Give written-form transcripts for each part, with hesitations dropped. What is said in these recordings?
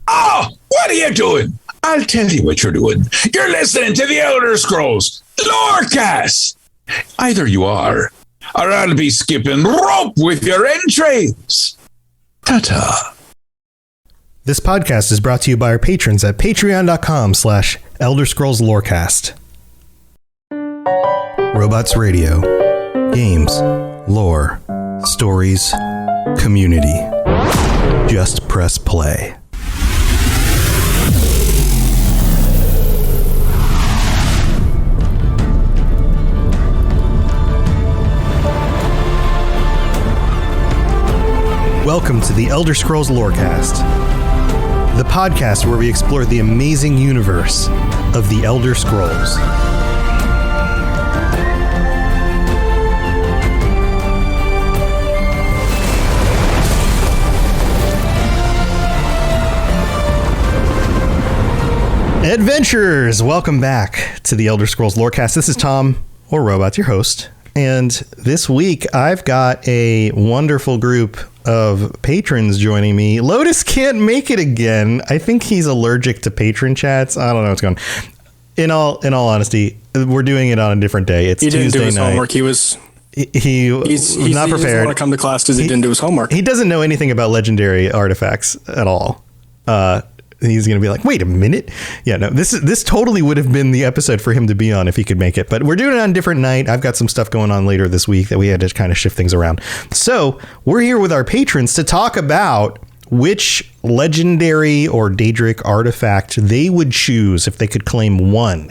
Oh, what are you doing? I'll tell you what you're doing. You're listening to the Elder Scrolls Lorecast. Either you are, or I'll be skipping rope with your entrails. Ta-ta. This podcast is brought to you by our patrons at patreon.com/Elder Scrolls Lorecast. Robots Radio. Games. Lore. Stories. Community. Just press play. Welcome to the Elder Scrolls Lorecast, the podcast where we explore the amazing universe of the Elder Scrolls. Adventurers, welcome back to the Elder Scrolls Lorecast. This is Tom, or Robots, your host. And this week, I've got a wonderful group of patrons joining me. Lotus can't make it again. I think he's allergic to patron chats. I don't know what's going on. In all honesty, we're doing it on a different day. It's Tuesday night. He didn't do his homework. He's not prepared. He doesn't want to come to class because he didn't do his homework. He doesn't know anything about legendary artifacts at all. He's going to be like, wait a minute. Yeah, no, this totally would have been the episode for him to be on if he could make it. But we're doing it on a different night. I've got some stuff going on later this week that we had to kind of shift things around. So we're here with our patrons to talk about which legendary or Daedric artifact they would choose if they could claim one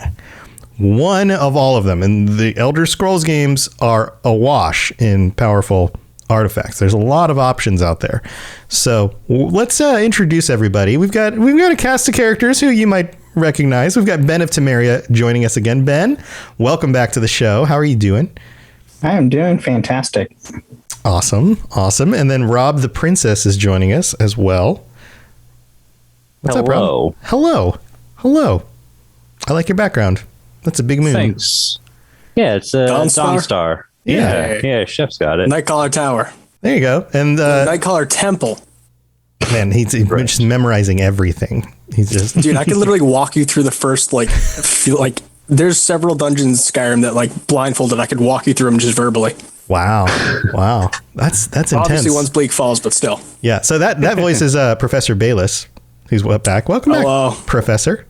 of all of them. And the Elder Scrolls games are awash in powerful artifacts. There's a lot of options out there. So let's introduce everybody. We've got a cast of characters who you might recognize. We've got Ben of Temeria joining us again. Ben, welcome back to the show. How are you doing? I am doing fantastic. Awesome. And then Rob the Princess is joining us as well. What's up, Rob? Hello. I like your background. That's a big moon. Thanks. Yeah, it's a Dawnstar. Yeah, Chef's got it. Nightcaller Tower. There you go. And Nightcaller Temple. Man, he's just memorizing everything. He's just dude. I can literally walk you through the first there's several dungeons in Skyrim that blindfolded. I could walk you through them just verbally. Wow. That's intense. Obviously, one's Bleak Falls, but still. Yeah. So that voice is Professor Bayless, who's back. Welcome Hello. back, Professor.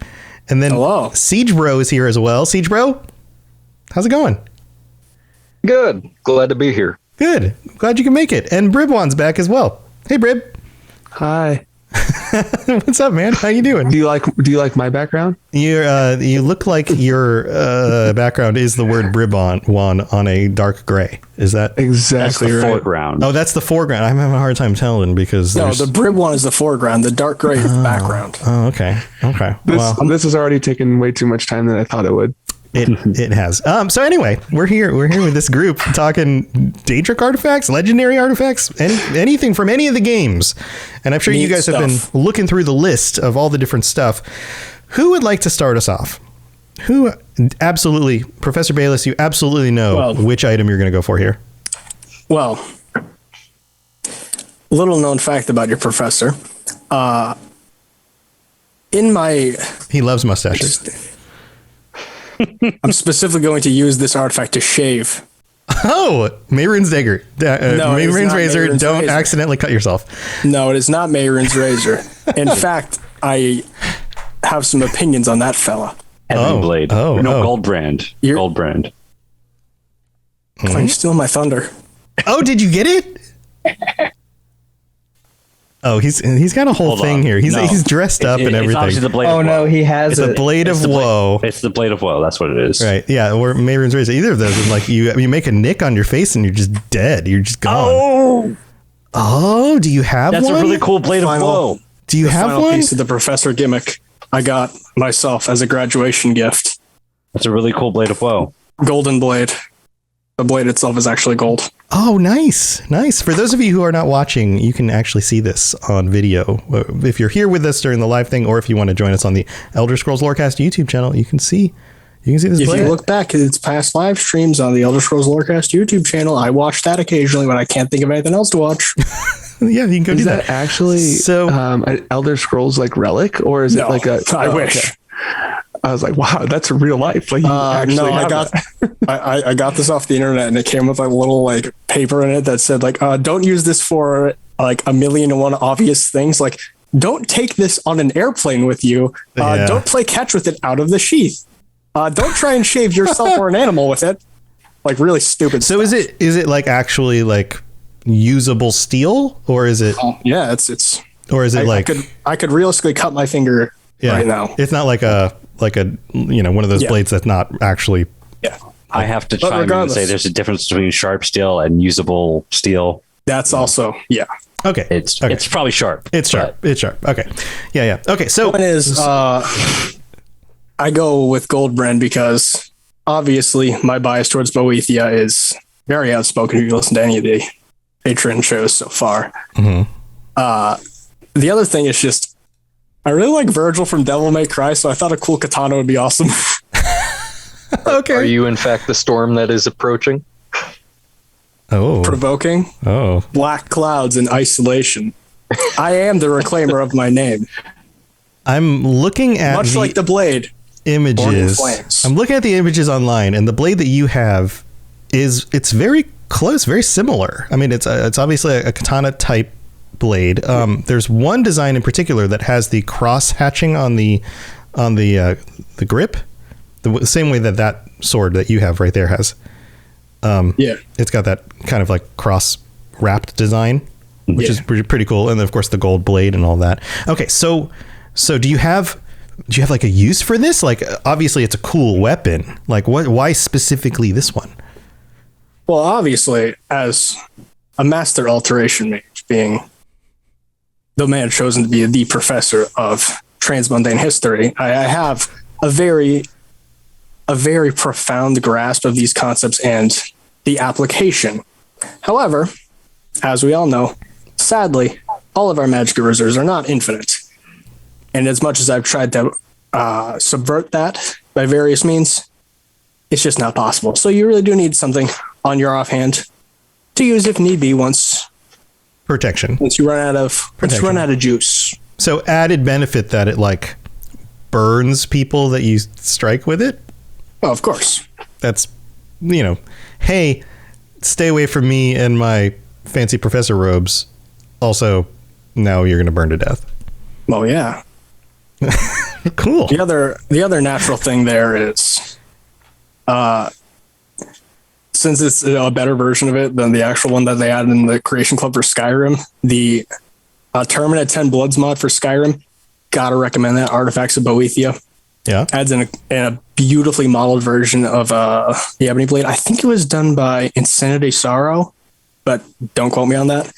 And then Hello. Siege Bro is here as well. Siege Bro, how's it going? Good. Glad to be here. Good. Glad you can make it. And Bribwan's back as well. Hey, Brib. Hi. What's up, man? How you doing? Do you like my background? You look like your background is the word Bribwan on a dark gray. Is that exactly that's the right? Foreground. Oh, that's the foreground. I'm having a hard time telling because no, the Bribwan is the foreground. The dark gray is the background. Oh, okay. This has already taken way too much time than I thought it would. It has. So anyway, we're here with this group talking Daedric artifacts, legendary artifacts, anything from any of the games. And I'm sure you guys have been looking through the list of all the different stuff. Who would like to start us off? Who absolutely, Professor Bayless, you absolutely know which item you're going to go for here. Well, little known fact about your professor. He loves mustaches. I'm specifically going to use this artifact to shave. Oh, Mayron's dagger. Mayron's razor. Don't accidentally cut yourself. No, it is not Mayron's razor. In fact, I have some opinions on that fella. Heavy blade. Goldbrand. Goldbrand. Why are you stealing my thunder? Oh, did you get it? Oh, he's got a whole thing here. He's dressed up and everything. It's the blade of woe. No, he has a blade of woe. It's the blade of woe. That's what it is. Right. Yeah. Or Mayron's razor. Either of those is you make a nick on your face and you're just dead. You're just gone. Oh, do you have one? That's a really cool blade of woe. Do you have one? Piece of the professor gimmick I got myself as a graduation gift. That's a really cool blade of woe. Golden blade. The blade itself is actually gold. Oh, nice. For those of you who are not watching, you can actually see this on video. If you're here with us during the live thing, or if you want to join us on the Elder Scrolls Lorecast YouTube channel, you can see this blade. If you look back at its past live streams on the Elder Scrolls Lorecast YouTube channel, I watch that occasionally when I can't think of anything else to watch. Yeah, you can go do Is that. that actually So- an Elder Scrolls like relic, or is it No, like a? I oh, wish. okay. I was like, wow, that's real life. Like, you actually No, I have got that. I got this off the internet, and it came with a little like paper in it that said like, don't use this for like 1,000,001 obvious things. Like, don't take this on an airplane with you. Yeah. Don't play catch with it out of the sheath. Don't try and shave yourself or an animal with it. Like really stupid. So is it like actually like usable steel, or is it Yeah, it's. or is it like I could realistically cut my finger right now. It's not like a one of those Yeah. blades that's not actually. Yeah, I have to But chime in and regardless- say there's a difference between sharp steel and usable steel. that's also Okay, It's okay. it's probably sharp. It's sharp. but It's sharp. Okay, yeah. Okay, so Point is, I go with Goldbrand because obviously my bias towards Boethia is very outspoken if you listen to any of the Patreon shows so far. Mhm. The other thing is just, I really like Virgil from Devil May Cry, so I thought a cool katana would be awesome. okay. Are you in fact the storm that is approaching? Oh, Provoking black clouds and isolation. I am the reclaimer of my name, I'm looking at much like the blade. Born in images. flames. I'm looking at the images online, and the blade that you have it's very close, very similar. I mean, it's obviously a katana type blade. There's one design in particular that has the cross hatching on the grip, the same way that sword that you have right there has. Yeah. It's got that kind of like cross wrapped design, which is pretty cool, and of course the gold blade and all that. Okay, so do you have like a use for this? Like, obviously it's a cool weapon. Like, why specifically this one? Well, obviously, as a master alteration mage, being the man chosen to be the professor of transmundane history, I have a very profound grasp of these concepts and the application. However, as we all know, sadly, all of our magic reserves are not infinite. And as much as I've tried to subvert that by various means, it's just not possible. So you really do need something on your offhand to use if need be once Protection. you run out of juice. So added benefit that it like burns people that you strike with it. Oh, of course. That's, hey, stay away from me and my fancy professor robes. Also, now you're going to burn to death. Well, yeah. Cool. The other natural thing there is, since it's a better version of it than the actual one that they added in the Creation Club for Skyrim, the Terminate 10 Bloods mod for Skyrim, gotta recommend that. Artifacts of Boethia. Yeah. Adds in a beautifully modeled version of the Ebony Blade. I think it was done by Insanity Sorrow, but don't quote me on that.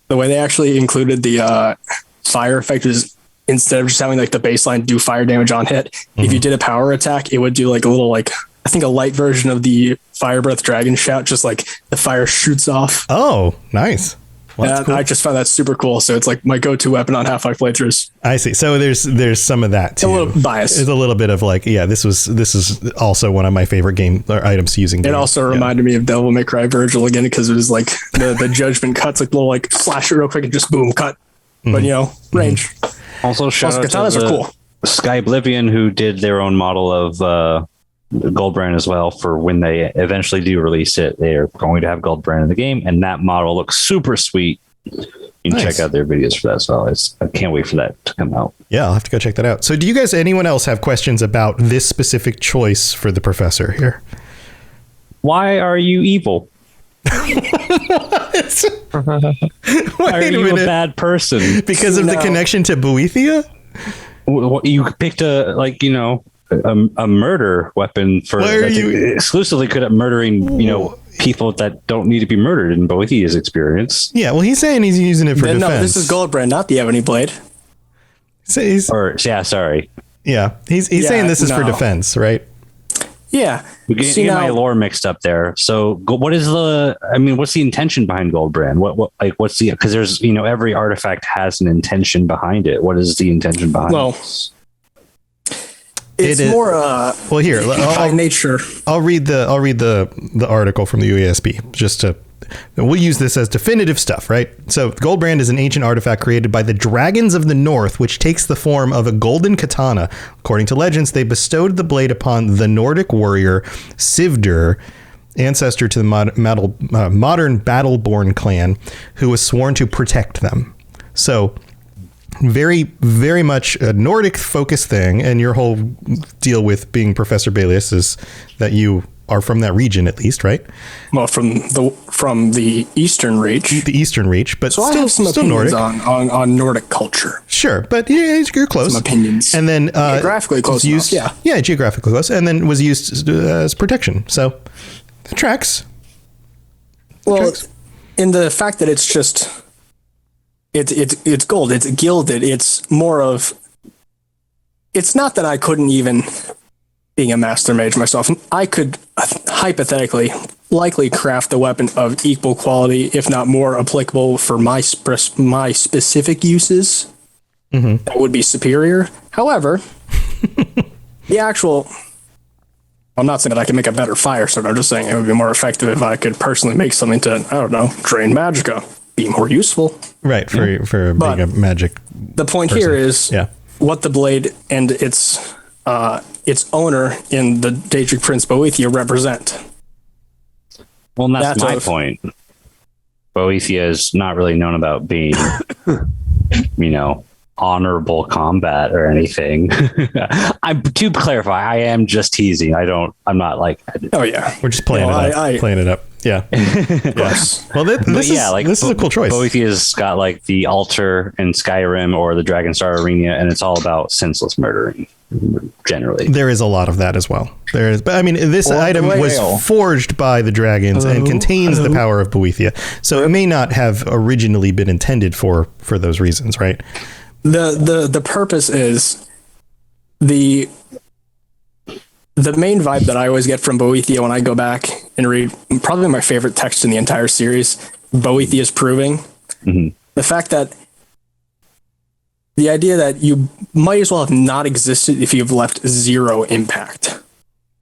The way they actually included the fire effect is, instead of just having like the baseline do fire damage on hit, if you did a power attack, it would do like a little, like, I think a light version of the Fire Breath Dragon Shout, just like the fire shoots off. Oh, nice. Well, that's And cool. I just found that super cool. So it's like my go-to weapon on Half-Life playthroughs. I see. So there's some of that too. A little bias. It's a little bit of like, yeah, this is also one of my favorite game or items to use in games. It also reminded me of Devil May Cry Virgil again, because it was like the judgment cuts, like little like slash it real quick and just boom, cut. But range. Also, shout out katanas to are cool. Sky Oblivion, who did their own model of Goldbrand as well. For when they eventually do release it, they're going to have Goldbrand in the game, and that model looks super sweet. You can check out their videos for that as well. I can't wait for that to come out. Yeah, I'll have to go check that out. So do you guys, anyone else have questions about this specific choice for the professor here? Why are you evil? Why are you a bad person? Because of the connection to Boethia? You picked a murder weapon for exclusively good at murdering, people that don't need to be murdered in Boethia's experience. Yeah, well, he's saying he's using it for defense. No, this is Goldbrand, not the Ebony Blade. Sorry. Yeah, he's saying this is for defense, right? Yeah. We get my lore mixed up there. So what's the intention behind Goldbrand? What's the, because there's, every artifact has an intention behind it. What is the intention behind it? It's more well, here, by nature. I'll read the article from the UASP just to we'll use this as definitive stuff, right? So Goldbrand is an ancient artifact created by the dragons of the north, which takes the form of a golden katana. According to legends, they bestowed the blade upon the Nordic warrior Sivdir, ancestor to the modern Battleborn clan, who was sworn to protect them. So very, very much a Nordic focused thing. And your whole deal with being Professor Baelius is that you are from that region, at least, right? Well, from the Eastern Reach. The Eastern Reach, but So I still, have some still opinions Nordic. on Nordic culture. Sure, but yeah, you're close. Some opinions. And then Geographically close was used, enough, yeah. Yeah, geographically close. And then was used as protection. So it tracks. Well, in the fact that it's just it's gold, it's gilded, it's more of, it's not that I couldn't even, being a master mage myself, I could hypothetically likely craft a weapon of equal quality, if not more applicable for my specific uses. Mm-hmm. That would be superior. However, the actual, I'm not saying that I can make a better fire sword. I'm just saying it would be more effective if I could personally make something to, I don't know, drain magicka, be more useful. Right, for being a magic The point person. here is what the blade and its owner in the Daedric Prince Boethia represent. Well, and that's my of- point. Boethia is not really known about being, honorable combat or anything. I'm to clarify, I am just teasing. I'm not like. Oh yeah, We're just playing playing it up. Yeah. yes. Well, this is a cool choice. Boethia's got like the altar in Skyrim or the Dragonstar Arena, and it's all about senseless murdering. Generally, there is a lot of that as well. There is, but I mean, this item was forged by the dragons and contains the power of Boethia, so it may not have originally been intended for those reasons, right? The purpose is the main vibe that I always get from Boethia when I go back and read probably my favorite text in the entire series, Boethia's Proving. Mm-hmm. The fact that the idea that you might as well have not existed if you've left zero impact.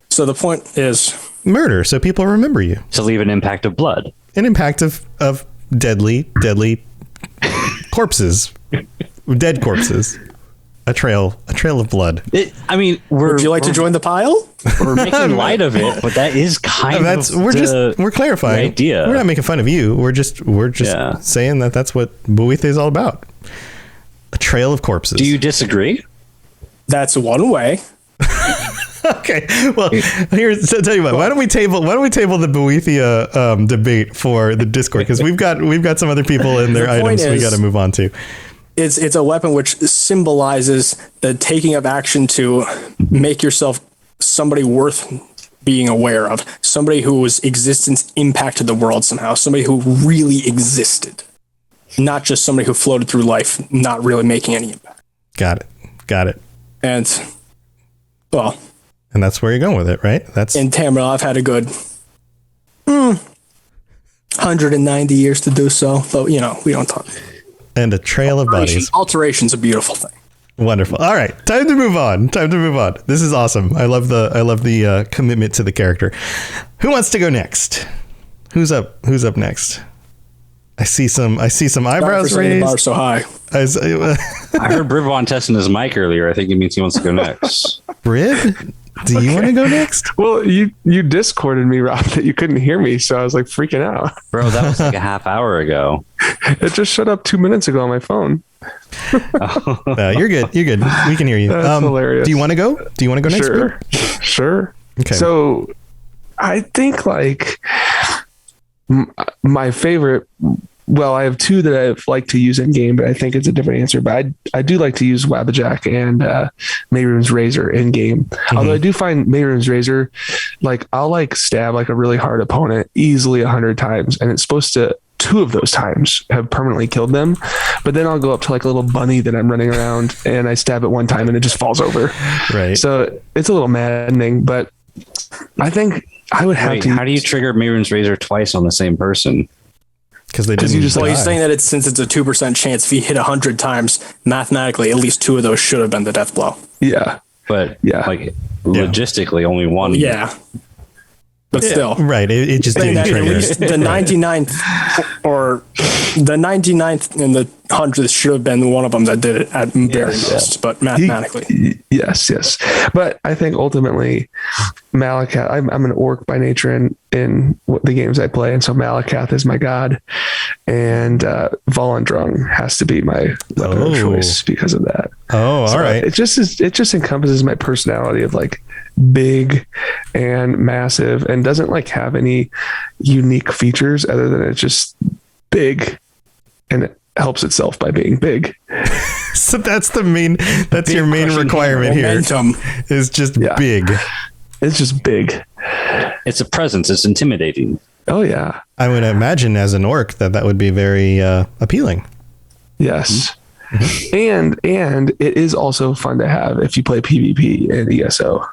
So the point is murder, so people remember you. To leave an impact of blood. An impact of deadly corpses. Dead corpses. A trail of blood. would you like to join the pile? We're making light of it, but that is we're clarifying. Idea. We're not making fun of you. We're just saying that's what Boethia is all about. A trail of corpses. Do you disagree? That's one way. Okay. Well, so tell you what. Why don't we table the Boethia debate for the Discord, because we've got some other people in their items we got to move on to. It's a weapon which symbolizes the taking of action to make yourself somebody worth being aware of, somebody whose existence impacted the world somehow, somebody who really existed, not just somebody who floated through life, not really making any impact. Got it. And that's where you're going with it, right? That's in Tamriel. I've had a good 190 years to do so, but we don't talk. And a trail of bodies. Alteration's a beautiful thing. Wonderful. All right, time to move on. This is awesome. I love the commitment to the character. Who wants to go next? Who's up next? I see some eyebrows raised. The bar so high. I heard Brivon testing his mic earlier. I think it means he wants to go next. Briv, do you want to go next? Well, you Discorded me, Rob, that you couldn't hear me, so I was like freaking out. Bro, that was like a half hour ago. It just shut up 2 minutes ago on my phone. You're good. We can hear you. That's hilarious. Do you want to go? Next? Sure. Okay. So I think like my favorite, well, I have two that I've liked to use in game, but I think it's a different answer. But I do like to use Wabbajack and Mehrunes Razor in game. Mm-hmm. Although I do find Mehrunes Razor, like I'll like stab like a really hard opponent easily 100 times, and it's supposed to 2 of those times have permanently killed them. But then I'll go up to like a little bunny that I'm running around and I stab it one time and it just falls over. Right. So it's a little maddening, but I think I would have to. How do you trigger Mehrunes Razor twice on the same person? Because they didn't. He's saying that since it's a 2% chance, if he hit 100 times, mathematically, at least 2 of those should have been the death blow. Yeah. But like logistically, only one. Yeah. but still. Right. It just Saying didn't that at trigger. least the 99th or the 99th and the 100th should have been one of them that did it at very least, but mathematically. Yes. But I think ultimately Malakath, I'm an orc by nature in the games I play. And so Malakath is my god. And Volendrung has to be my weapon of choice because of that. Oh, So all right. It just encompasses my personality of like big and massive and doesn't like have any unique features other than it's just big and it helps itself by being big. So that's your main requirement here Momentum. is just Yeah. big. It's just big. It's a presence. It's intimidating. Oh yeah. I would imagine as an orc that would be very appealing. Yes. And it is also fun to have if you play PvP in ESO.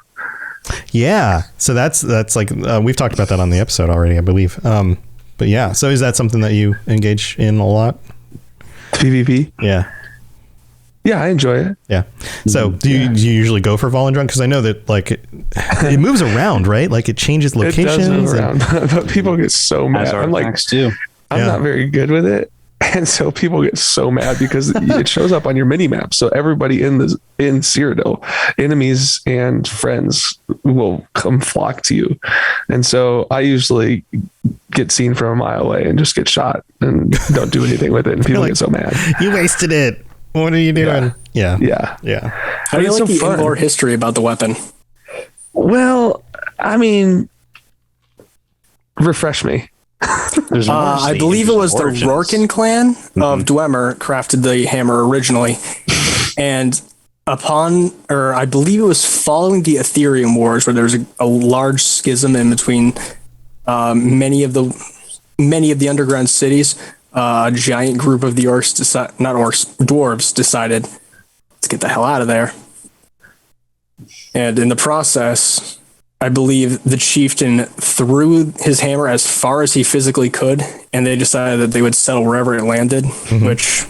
Yeah. So that's like we've talked about that on the episode already, I believe. But yeah. So is that something that you engage in a lot? PvP? Yeah. Yeah, I enjoy it. Yeah. So do you usually go for Volendrung? Because I know that like it moves around, right? Like it changes locations. It does move around. But people get so mad. As I'm like, artifacts too. I'm not very good with it. And so people get so mad because it shows up on your mini map. So everybody in Cyrodiil, enemies and friends will come flock to you. And so I usually get seen from a mile away and just get shot and don't do anything with it. And people like, get so mad. You wasted it. What are you doing? Yeah. How do you like the in-lore history about the weapon? Well, I mean, refresh me. I believe it was the Rorken clan of Dwemer crafted the hammer originally. And I believe it was following the Ethereum Wars where there was a large schism in between many of the underground cities. A giant group of the dwarves decided, let's get the hell out of there. And in the process, I believe the chieftain threw his hammer as far as he physically could, and they decided that they would settle wherever it landed, which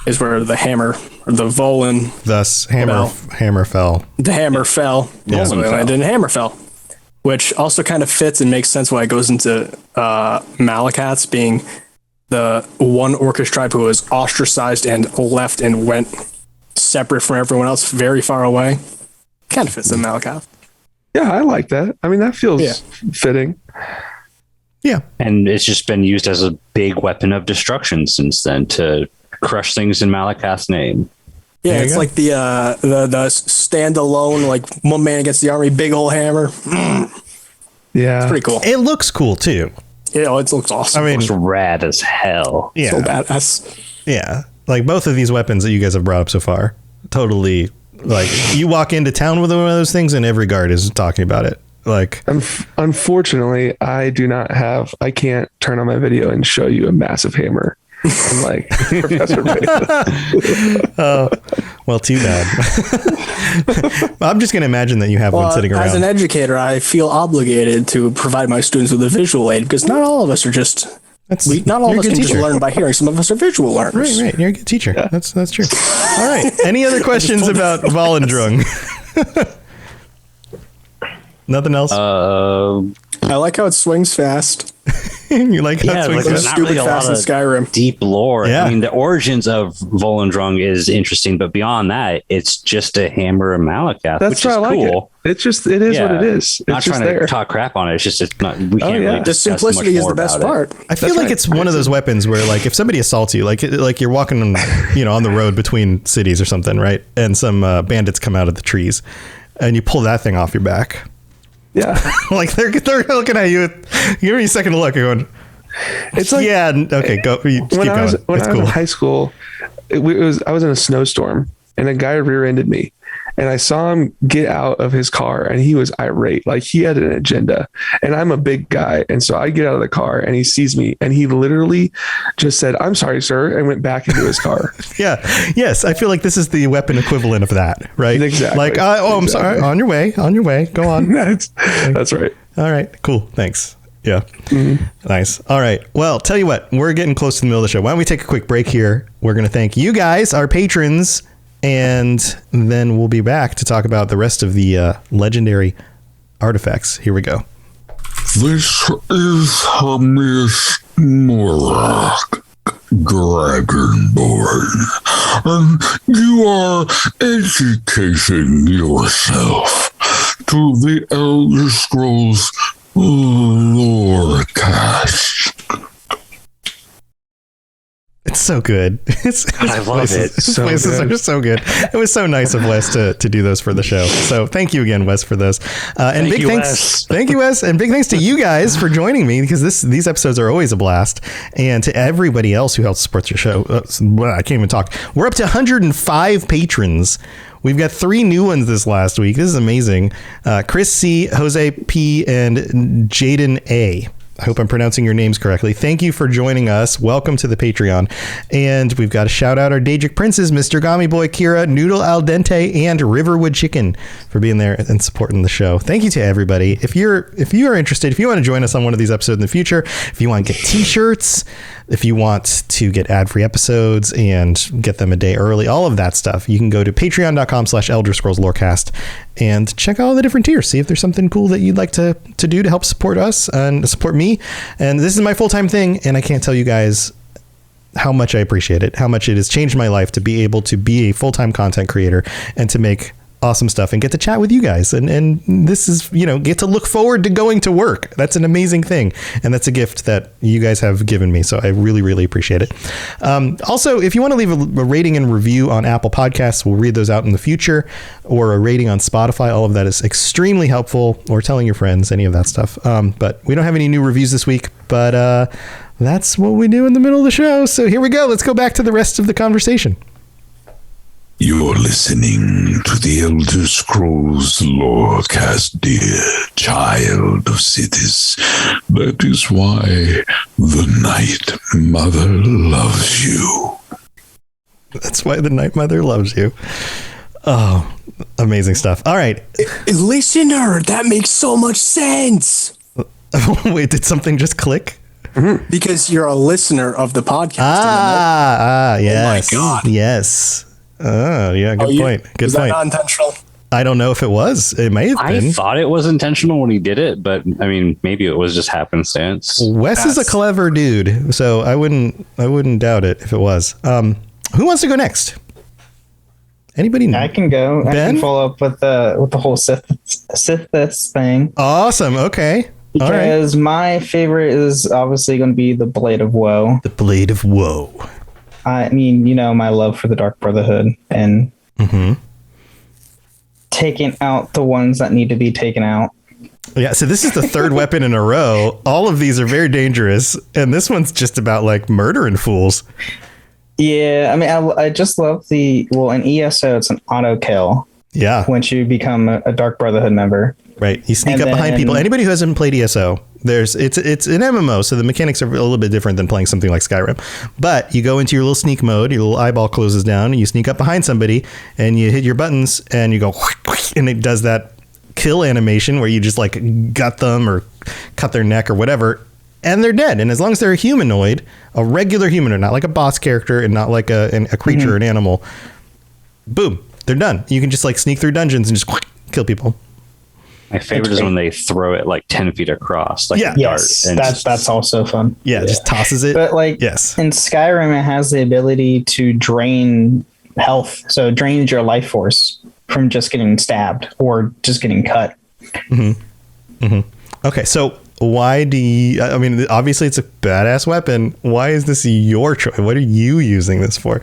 is where the hammer, or the Volan. Thus, hammer fell. The hammer fell. Yeah. So they landed in Hammerfell, which also kind of fits and makes sense why it goes into Malakath's being the one Orcish tribe who was ostracized and left and went separate from everyone else, very far away. Kind of fits in Malakath. Yeah, I like that. I mean, that feels fitting. Yeah. And it's just been used as a big weapon of destruction since then to crush things in Malakath's name. Yeah, it's like the standalone, like one man against the army, big old hammer. Yeah. It's pretty cool. It looks cool too. Yeah, it looks awesome. I mean, It's rad as hell. yeah. So badass. Yeah. Like both of these weapons that you guys have brought up so far, totally like you walk into town with one of those things and every guard is talking about it. Like, unfortunately, I can't turn on my video and show you a massive hammer. I'm like Professor well, too bad. I'm just going to imagine that you have one sitting around. As an educator, I feel obligated to provide my students with a visual aid because not all of us are just. Not all of us can just learn by hearing. Some of us are visual learners. Right. You're a good teacher. Yeah. That's true. All right. Any other questions about Volendrung? Nothing else? I like how it swings fast. You like how it swings there's fast? not really a lot of Skyrim. deep lore. Yeah. I mean, the origins of Volendrung is interesting, but beyond that, it's just a hammer of Malakath, which is cool. It is what it is. It's not just trying to talk crap on it. It's just we can't really The discuss simplicity much is more the best about part. it. I feel like it's one of those weapons where, like, if somebody assaults you, like you're walking, on the road between cities or something, right? And some bandits come out of the trees, and you pull that thing off your back. Yeah, like they're looking at you. Give me a second to look. Going, it's like okay, go. Keep when I was going. in high school, I was in a snowstorm and a guy rear-ended me. And I saw him get out of his car and he was irate. Like he had an agenda and I'm a big guy. And so I get out of the car and he sees me and he literally just said, "I'm sorry, sir," and went back into his car. Yeah. Yes. I feel like this is the weapon equivalent of that, right? Exactly. Like, I'm sorry. On your way. Go on. That's right. All right. Cool. Thanks. Yeah. Mm-hmm. Nice. All right. Well, tell you what, we're getting close to the middle of the show. Why don't we take a quick break here? We're going to thank you guys, our patrons, and then we'll be back to talk about the rest of the legendary artifacts. Here we go. This is Hermes Morak, Dragonborn, and you are educating yourself to the Elder Scrolls Lorecast. It's so good. I love it. His voices are so good. It was so nice of Wes to do those for the show. So thank you again, Wes, for those. And Thank big you, thanks. Wes. Thank you, Wes. And big thanks to you guys for joining me, because these episodes are always a blast. And to everybody else who helps support your show. I can't even talk. We're up to 105 patrons. We've got 3 new ones this last week. This is amazing. Chris C., Jose P., and Jaden A. I hope I'm pronouncing your names correctly. Thank you for joining us. Welcome to the Patreon. And we've got to shout out our Daedric princes, Mr. Gami Boy, Kira, Noodle Al Dente, and Riverwood Chicken for being there and supporting the show. Thank you to everybody. If you are interested, if you want to join us on one of these episodes in the future, if you want to get t-shirts, if you want to get ad-free episodes and get them a day early, all of that stuff, you can go to patreon.com/Elder Scrolls Lorecast and check out all the different tiers. See if there's something cool that you'd like to do to help support us and support me. And this is my full-time thing, and I can't tell you guys how much I appreciate it, how much it has changed my life to be able to be a full-time content creator and to make awesome stuff and get to chat with you guys. And this is, get to look forward to going to work. That's an amazing thing. And that's a gift that you guys have given me. So I really, really appreciate it. Also, if you want to leave a rating and review on Apple Podcasts, we'll read those out in the future, or a rating on Spotify. All of that is extremely helpful, or telling your friends, any of that stuff. But we don't have any new reviews this week, but that's what we do in the middle of the show. So here we go. Let's go back to the rest of the conversation. You're listening to the Elder Scrolls Lorecast, dear child of cities. That is why the Night Mother loves you. That's why the Night Mother loves you. Oh, amazing stuff. All right. Listener, that makes so much sense. Wait, did something just click? Because you're a listener of the podcast. Yes. Oh my God. Yes. Oh, yeah, good point. Good Is point. that not intentional? I don't know if it was. It may have been. I thought it was intentional when he did it, but I mean, maybe it was just happenstance. Wes is a clever dude, so I wouldn't doubt it if it was. Who wants to go next? Anybody? I can go. Ben? I can follow up with the whole Sithis thing. Awesome. Okay. All right. Because my favorite is obviously going to be the Blade of Woe. The Blade of Woe. I mean, my love for the Dark Brotherhood and taking out the ones that need to be taken out. Yeah, so this is the third weapon in a row. All of these are very dangerous, and this one's just about like murdering fools. Yeah, I mean, I just love in ESO, it's an auto kill. Yeah. Once you become a Dark Brotherhood member. Right. You sneak And up behind then- people. Anybody who hasn't played ESO, it's an MMO, so the mechanics are a little bit different than playing something like Skyrim. But you go into your little sneak mode, your little eyeball closes down, and you sneak up behind somebody, and you hit your buttons, and you go, and it does that kill animation where you just like gut them or cut their neck or whatever, and they're dead. And as long as they're a humanoid, a regular humanoid, not like a boss character and not like a creature or an animal, boom, they're done. You can just like sneak through dungeons and just kill people. My favorite is when they throw it like 10 feet across, like Yeah. a dart. Yes, and that's also fun. Yeah, just tosses it. But like Yes. in Skyrim, it has the ability to drain health. So it drains your life force from just getting stabbed or just getting cut. Okay, so why do you... I mean, obviously it's a badass weapon. Why is this your choice? What are you using this for?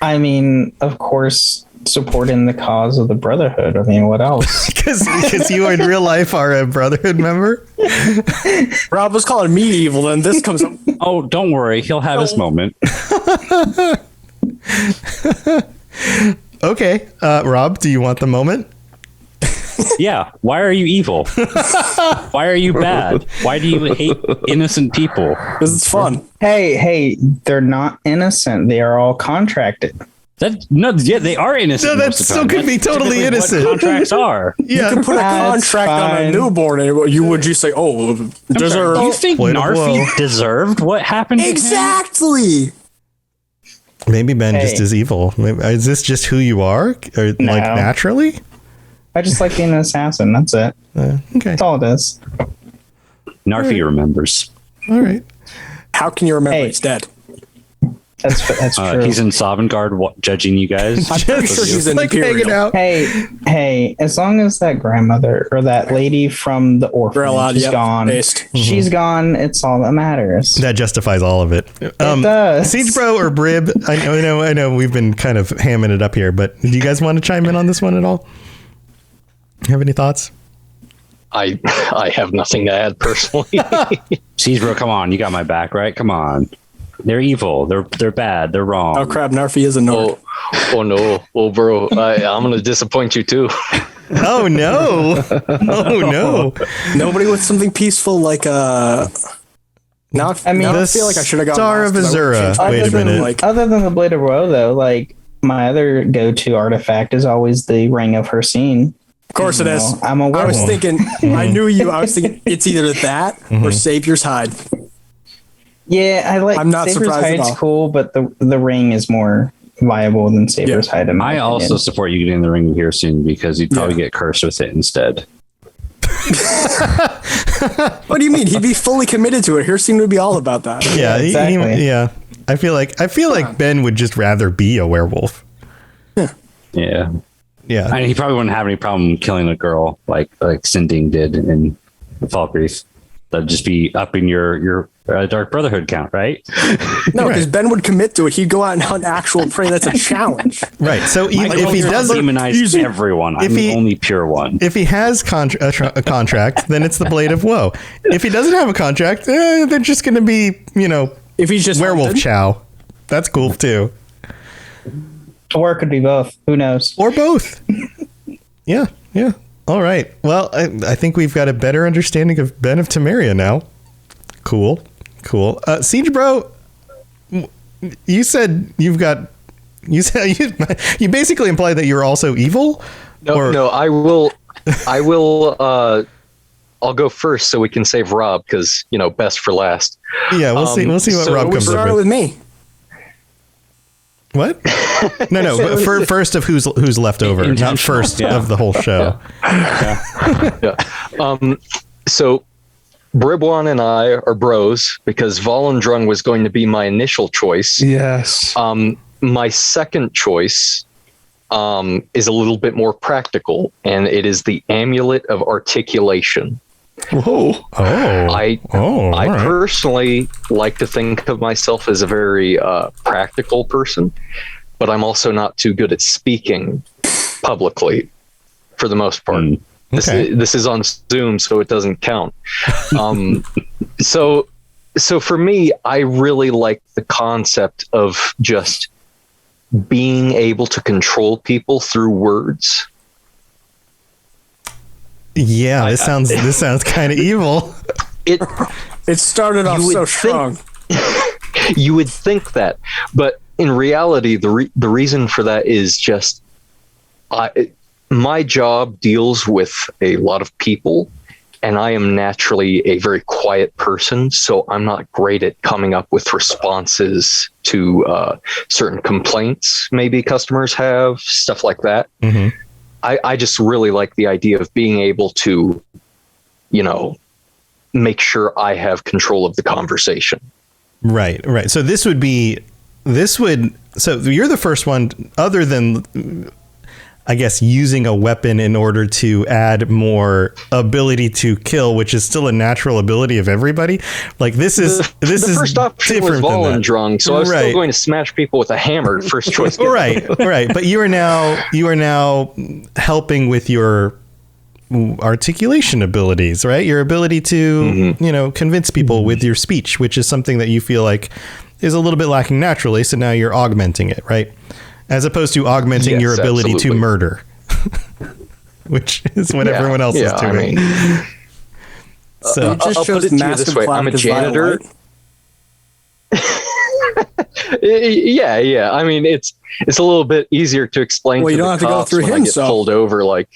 I mean, of course, supporting the cause of the Brotherhood. I mean, what else? Because you in real life are a Brotherhood member? Rob was calling me evil, then this comes up. oh, don't worry. He'll have his moment. Okay, Rob, do you want the moment? Yeah. Why are you evil? Why are you bad? Why do you hate innocent people? Because it's fun. Hey, they're not innocent. They are all contracted. Yeah, they are innocent. No, that most of the still time. could be That's totally typically innocent. What contracts are. Yeah, You can put a That's contract on a fine. newborn, and would you say, "Oh, Do deserve"? you think Blade of Narfi Woe. deserved what happened? to him? Exactly. maybe Ben Hey. just is evil. Maybe, is this just who you are? Or, like, naturally? I just like being an assassin. That's it. Okay. That's all it is. Narfi remembers. All right. How can you remember Hey. he's dead? That's true. He's in Sovngarde judging you guys. I'm pretty sure he's an like hanging Imperial. out. Hey, as long as that grandmother or that lady from the orphanage Grelod, is yep, gone, based. she's gone. It's all that matters. That justifies all of it. It does. Siege Bro or Brib, I know we've been kind of hamming it up here, but do you guys want to chime in on this one at all? Have any thoughts? I have nothing to add personally. Siege bro, come on, you got my back, right? Come on. They're evil. They're bad. They're wrong. Oh crap, Narfi is a Nord. oh no. Well, bro, I'm going to disappoint you too. Oh no! Oh no! Nobody with something peaceful like now I mean, I feel like I should have got Star of Azura. Wait a minute. Other than the Blade of Woe, though, like my other go-to artifact is always the Ring of Hercene. Of course it is. I'm a I was werewolf. thinking, I knew you. I was thinking it's either that or Savior's Hide. Yeah, I like. I'm not Saber's surprised at Hide's all. cool, but the ring is more viable than Saber's Hide. In my I also opinion. support you getting the ring here soon because you'd probably get cursed with it instead. What do you mean? He'd be fully committed to it. Hercene would be all about that. Yeah, exactly. yeah. I feel like Ben would just rather be a werewolf. Yeah. Yeah. I mean, he probably wouldn't have any problem killing a girl like Sinding did in Falkreath. That'd just be upping your Dark Brotherhood count, right? No, because Ben would commit to it. He'd go out and hunt actual prey. That's a challenge. Right. So if he doesn't demonize everyone, I'm the only pure one. If he has a contract, then it's the Blade of Woe. If he doesn't have a contract, they're just going to be, If he's just werewolf hunted, chow. That's cool too. Or it could be both. Who knows? Or both. Yeah. All right. Well, I think we've got a better understanding of Ben of Temeria now. Cool. Siege Bro, you said you basically implied that you're also evil? No, I will. I'll go first so we can save Rob because best for last. Yeah, we'll see what so Rob we comes up started with. with me. What? No, but first of who's left over, not first of the whole show. So Bribwan and I are bros because Volendrung was going to be my initial choice. Yes. My second choice is a little bit more practical, and it is the Amulet of Articulation. Whoa. I all right. personally like to think of myself as a very practical person, but I'm also not too good at speaking publicly for the most part. Okay. This is on Zoom, so it doesn't count. So for me, I really like the concept of just being able to control people through words. Yeah, this sounds kind of evil. It started off You would so think- strong. You would think that, but in reality, the reason for that is just my job deals with a lot of people, and I am naturally a very quiet person, so I'm not great at coming up with responses to certain complaints maybe customers have, stuff like that. Mm-hmm. I just really like the idea of being able to, make sure I have control of the conversation. Right. So so you're the first one, other than, I guess, using a weapon in order to add more ability to kill, which is still a natural ability of everybody. Like this is the first option was Volendrung, so I was still going to smash people with a hammer. First choice. Right. But you are now helping with your articulation abilities, right? Your ability to, convince people with your speech, which is something that you feel like is a little bit lacking naturally. So now you're augmenting it, right? As opposed to augmenting your ability to murder, which is what everyone else is doing. So It just I'll shows put it to you Mask this of way. Cloud I'm a is janitor. violent. Yeah. I mean, it's a little bit easier to explain. Well, to you don't the have to go cops through when him, I get so- pulled over. Like,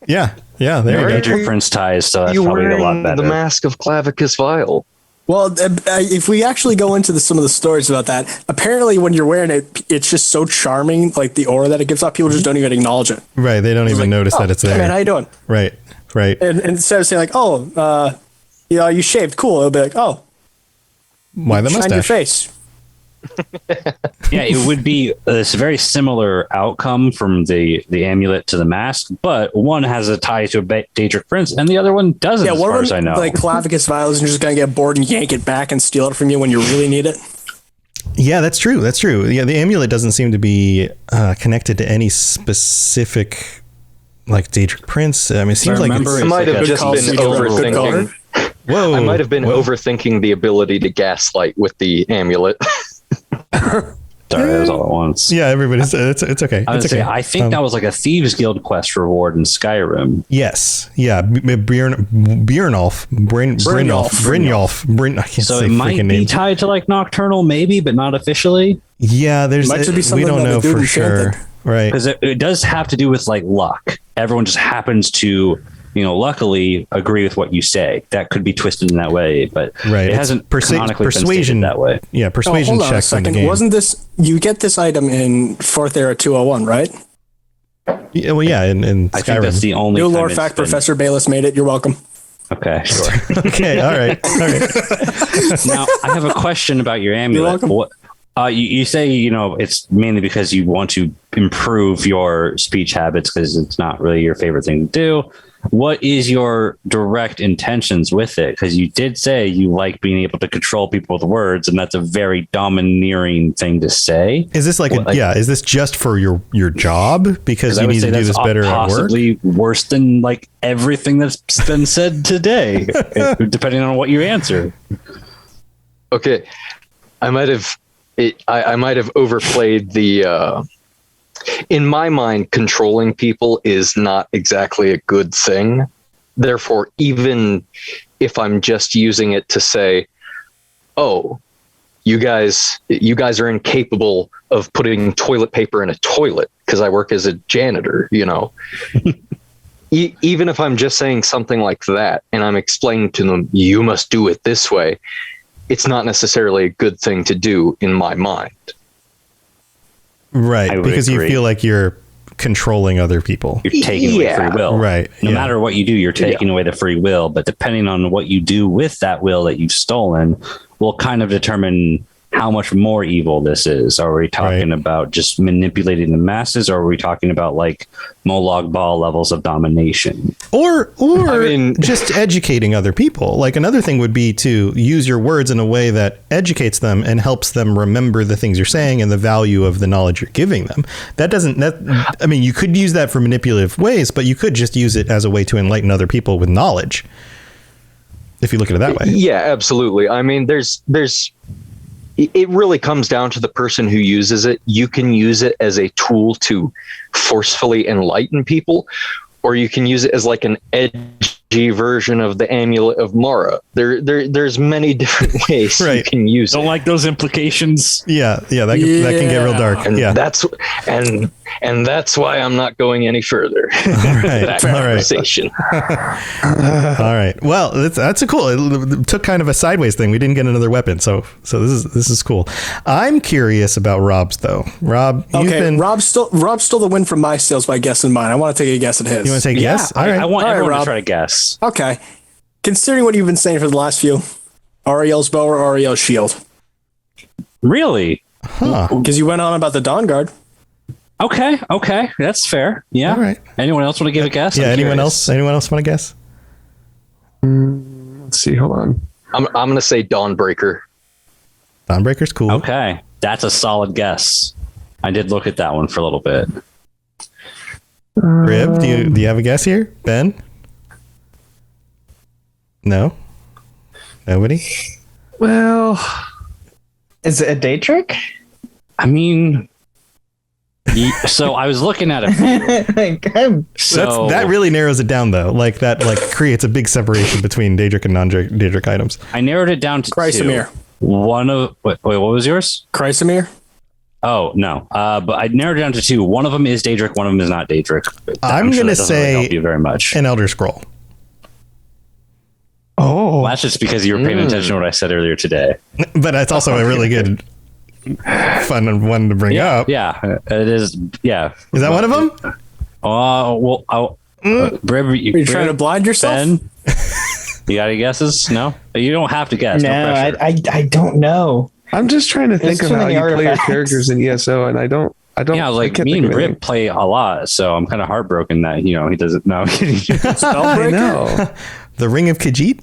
yeah, there You're you go. difference ties, so that's you're probably a lot wearing better. the Mask of Clavicus Vile. Well, if we actually go into some of the stories about that, apparently when you're wearing it, it's just so charming, like the aura that it gives off. People just don't even acknowledge it. Right. They don't even notice that it's there. Hey man, how you doing? Right. And instead of saying like, oh, you shaved, cool, it'll be like, oh, why the shine mustache? your face. Yeah, it would be this very similar outcome from the amulet to the mask, but one has a tie to a Daedric prince, and the other one doesn't. Yeah, as one far of as I them, know. like Clavicus Vials, and you're just gonna get bored and yank it back and steal it from you when you really need it. Yeah, that's true. Yeah, the amulet doesn't seem to be connected to any specific like Daedric prince. I mean, it seems like I might have just been overthinking. Whoa! I might have been overthinking the ability to gaslight with the amulet. Sorry, that was all at once. Yeah, everybody's. It's okay. I would It's say okay. I think that was like a Thieves Guild quest reward in Skyrim. Yes. Yeah. Brynolf. I can't So say it might freaking be names. tied to like Nocturnal, maybe, but not officially. Yeah, there's. Might just be We something don't that know the dude for sure. enchanted. Right. Because it does have to do with like luck. Everyone just happens to, luckily agree with what you say. That could be twisted in that way, but Right. it It's hasn't canonically been persuasion stated that way. Yeah, persuasion hold on a checks in the second. game. Wasn't this, you get this item in 4th Era 201, right? Yeah, well, yeah, in I think that's Skyrim. the only New time lore it's fact, been- Professor Bayless made it. You're welcome. Okay, sure. Okay. All right. Now I have a question about your amulet. welcome. What you say, it's mainly because you want to improve your speech habits because it's not really your favorite thing to do. What is your direct intentions with it? Because you did say you like being able to control people with words, and that's a very domineering thing to say. Is this is this just for your job because I you would need say to do that's this better at work? possibly worse than like everything that's been said today, depending on what you answer. Okay, I might have overplayed the. In my mind, controlling people is not exactly a good thing. Therefore, even if I'm just using it to say, "Oh, you guys are incapable of putting toilet paper in a toilet," because I work as a janitor, even if I'm just saying something like that, and I'm explaining to them, "You must do it this way," it's not necessarily a good thing to do in my mind. Right, I would because agree. you feel like you're controlling other people. You're taking away Yeah. free will. Right, No yeah. matter what you do, you're taking away the free will. But depending on what you do with that will that you've stolen will kind of determine how much more evil this is. Are we talking about just manipulating the masses, or are we talking about like Molag Bal levels of domination? Or I mean- just educating other people. Like another thing would be to use your words in a way that educates them and helps them remember the things you're saying and the value of the knowledge you're giving them. You could use that for manipulative ways, but you could just use it as a way to enlighten other people with knowledge. If you look at it that way. Yeah, absolutely. I mean, it really comes down to the person who uses it. You can use it as a tool to forcefully enlighten people, or you can use it as like an edgy version of the Amulet of Mara. There's many different ways you can use it. Don't like those implications. Yeah, that can get real dark. And yeah. that's why I'm not going any further. That conversation. All right. Well, that's a cool. It took kind of a sideways thing. We didn't get another weapon, so this is cool. I'm curious about Rob's though. Rob, Rob stole the win from my sales by guessing mine. I want to take a guess at his. You want to take a guess? All right. I want All right, everyone Rob. to try to guess. Okay. Considering what you've been saying for the last few, Ariel's bow or Ariel's shield? Really? Huh. Because you went on about the Dawn Guard. Okay, that's fair. Yeah. All right. Anyone else want to give a guess? Yeah. I'm Anyone curious. else? Anyone else want to guess? Let's see. Hold on. I'm going to say Dawnbreaker. Dawnbreaker's cool. Okay, that's a solid guess. I did look at that one for a little bit. Rib, do you have a guess here? Ben? No? Nobody? Well, Is it a Daedric? I mean, so I was looking at it. So That really narrows it down though. Like that creates a big separation between Daedric and non-Daedric items. I narrowed it down to Chrysamere. two. One of wait, what was yours? Chrysamere? Oh no, but I narrowed it down to two. One of them is Daedric. One of them is not Daedric. I'm sure gonna that doesn't really say help you very much. An Elder Scroll. oh, that's just because you were paying attention to what I said earlier today. But it's also a really good, fun one to bring up. Yeah, it is. Yeah. Is that one of them? Are you trying to blind yourself? Ben, you got any guesses? No? You don't have to guess. No, I don't know. I'm just trying to think There's of too how many you play your artifacts. characters in ESO, and I don't. Yeah, like can't me think and of anything. Rip play a lot, so I'm kind of heartbroken that he doesn't know. I Spellbreaker? know. The Ring of Khajiit?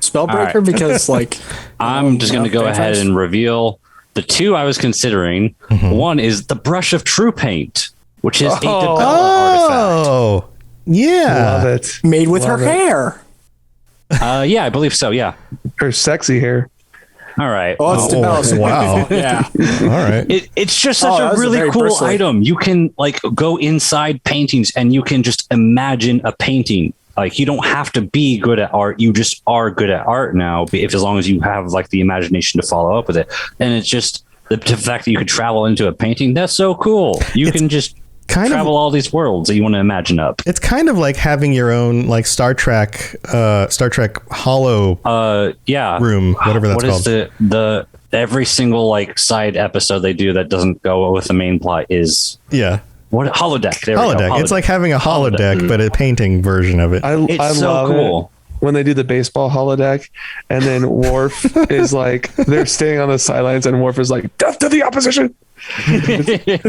Spellbreaker? All right. Because, like... I'm just going to go ahead and reveal the two I was considering. One is the Brush of True Paint, which is a Debella artifact. Oh, yeah. Love it. Made with her Love it. hair. Yeah, I believe so. Yeah. Her sexy hair. All right. Oh, it's Debella's. wow. Yeah. All right. It's just Oh, such that a was really very cool bristly. item. You can like go inside paintings and you can just imagine a painting. Like you don't have to be good at art. You just are good at art now, if as long as you have like the imagination to follow up with it. And it's just the fact that you could travel into a painting. That's so cool. You can just travel all these worlds that you want to imagine up. It's kind of like having your own like Star Trek Hollow Yeah. room, whatever that's What called. is the every single like side episode they do that doesn't go with the main plot is Yeah. what holodeck. There we go. Holodeck. It's like having a holodeck, Holodeck. but a painting version of it. It's I so love cool. it when they do the baseball holodeck, and then Worf is like, they're staying on the sidelines, and Worf is like, death to the opposition.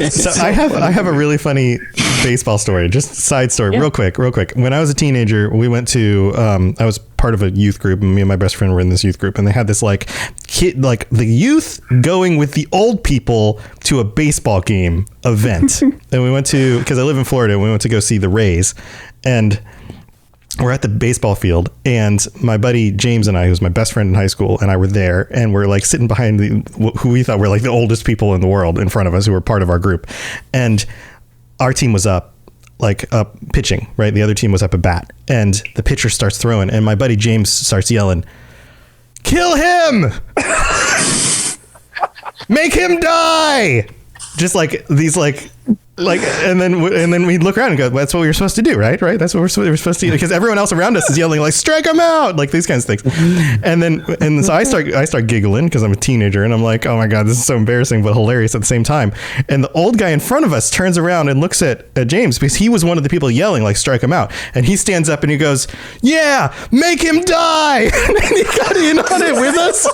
So I have a really funny baseball story, just side story, real quick. When I was a teenager, we went to I was part of a youth group, and me and my best friend were in this youth group, and they had this like kid, like the youth going with the old people to a baseball game event. And we went to, because I live in Florida, we went to go see the Rays, and we're at the baseball field, and my buddy James and I, who's my best friend in high school, and I were there, and we're like sitting behind who we thought were like the oldest people in the world in front of us, who were part of our group. And our team was up pitching, right? The other team was up a bat, and the pitcher starts throwing, and my buddy James starts yelling, "Kill him! Make him die!" Just like these and then we look around and go, that's what we were supposed to do, right? That's what we're supposed to do, because everyone else around us is yelling like, strike him out, like these kinds of things. And so I start giggling because I'm a teenager, and I'm like, oh my god, this is so embarrassing but hilarious at the same time. And the old guy in front of us turns around and looks at James, because he was one of the people yelling like, strike him out, and he stands up and he goes, yeah, make him die. And he got in on it with us.